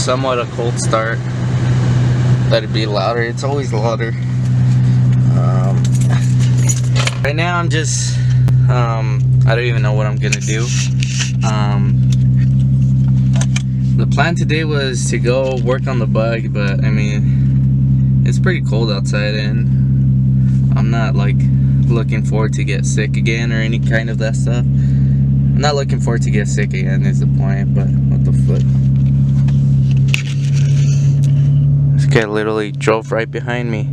somewhat a cold start. Let it be louder. It's always louder. Right now I'm just I don't even know what I'm gonna do. The plan today was to go work on the bug, but I mean, it's pretty cold outside and I'm not like looking forward to get sick again or any kind of that stuff. I'm not looking forward to get sick again is the point, but what the fuck. This guy literally drove right behind me.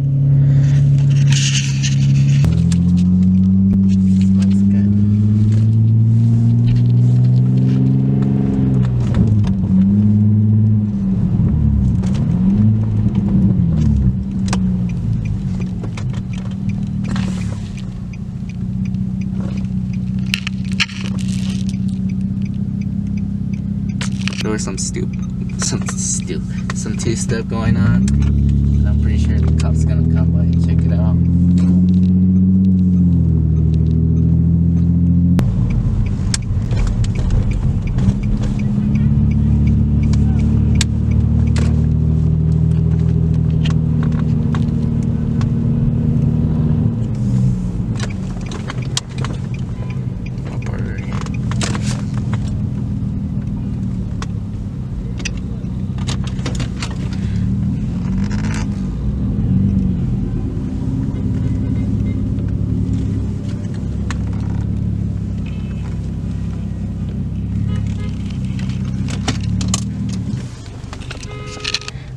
There was some two-step going on. And I'm pretty sure the cop's gonna come by and check it out.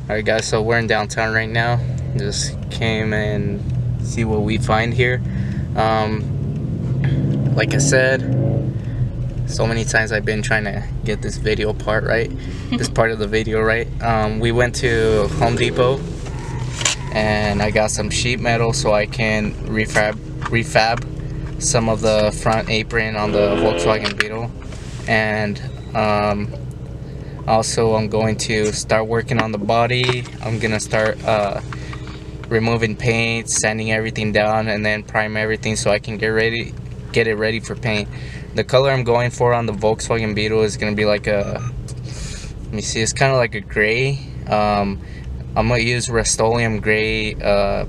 Alright guys, so we're in downtown right now. Just came and see what we find here. Like I said, so many times I've been trying to get this video part right. This part of the video right. We went to Home Depot and I got some sheet metal so I can refab some of the front apron on the Volkswagen Beetle. And also, I'm going to start working on the body. I'm gonna start removing paint, sanding everything down, and then prime everything so I can get it ready for paint. The color I'm going for on the Volkswagen Beetle is gonna be like a, let me see, it's kind of like a gray. I'm gonna use Rust-Oleum gray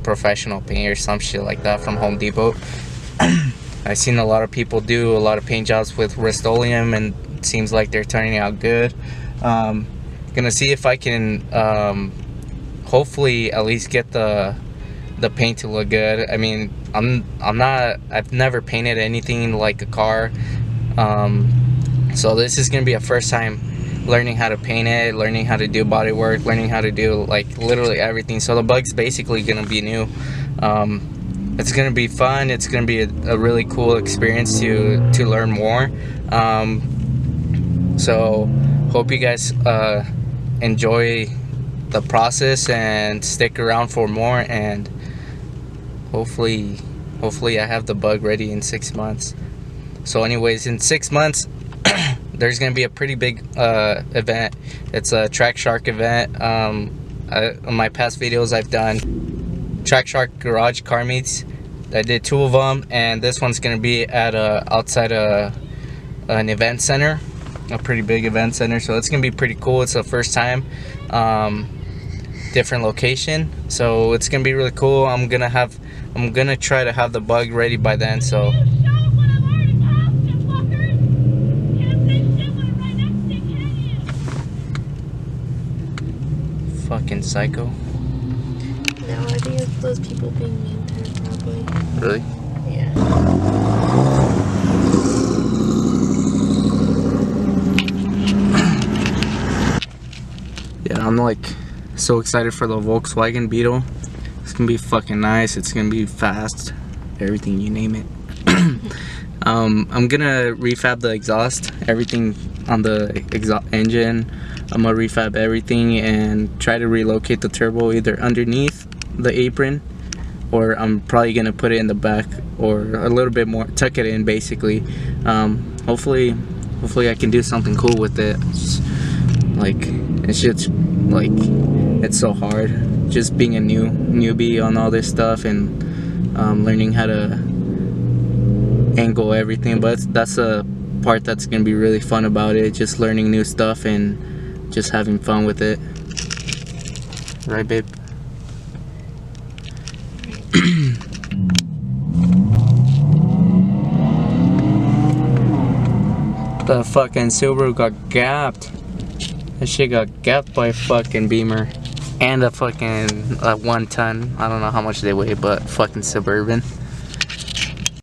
professional paint or some shit like that from Home Depot. I've seen a lot of people do a lot of paint jobs with Rust-Oleum and it seems like they're turning out good. Gonna see if I can hopefully at least get the paint to look good. I mean, I've never painted anything like a car, so this is gonna be a first time learning how to paint it, learning how to do body work, learning how to do like literally everything. So the bug's basically gonna be new. It's gonna be fun. It's gonna be a really cool experience to learn more. So hope you guys enjoy the process and stick around for more, and hopefully I have the bug ready in 6 months. So anyways, in 6 months there's gonna be a pretty big event. It's a Track Shark event. On my past videos I've done Track Shark garage car meets. I did 2 of them, and this one's gonna be at outside an event center, a pretty big event center, so it's gonna be pretty cool. It's the first time, different location, so it's gonna be really cool. I'm gonna try to have the bug ready by then. So fucking psycho. No, I think it's those people being mean to her, probably. Really? Yeah. Yeah, I'm like so excited for the Volkswagen Beetle. It's gonna be fucking nice. It's gonna be fast, everything you name it. I'm gonna refab the exhaust, everything on the exhaust engine. I'm gonna refab everything and try to relocate the turbo either underneath the apron, or I'm probably gonna put it in the back, or a little bit more, tuck it in basically. Hopefully I can do something cool with it. It's just like it's so hard just being a newbie on all this stuff and learning how to angle everything, but that's a part that's gonna be really fun about it, just learning new stuff and just having fun with it. Right, babe? The fucking Subaru got gapped. That shit got gapped by a fucking Beamer. And a fucking 1 ton. I don't know how much they weigh, but fucking Suburban.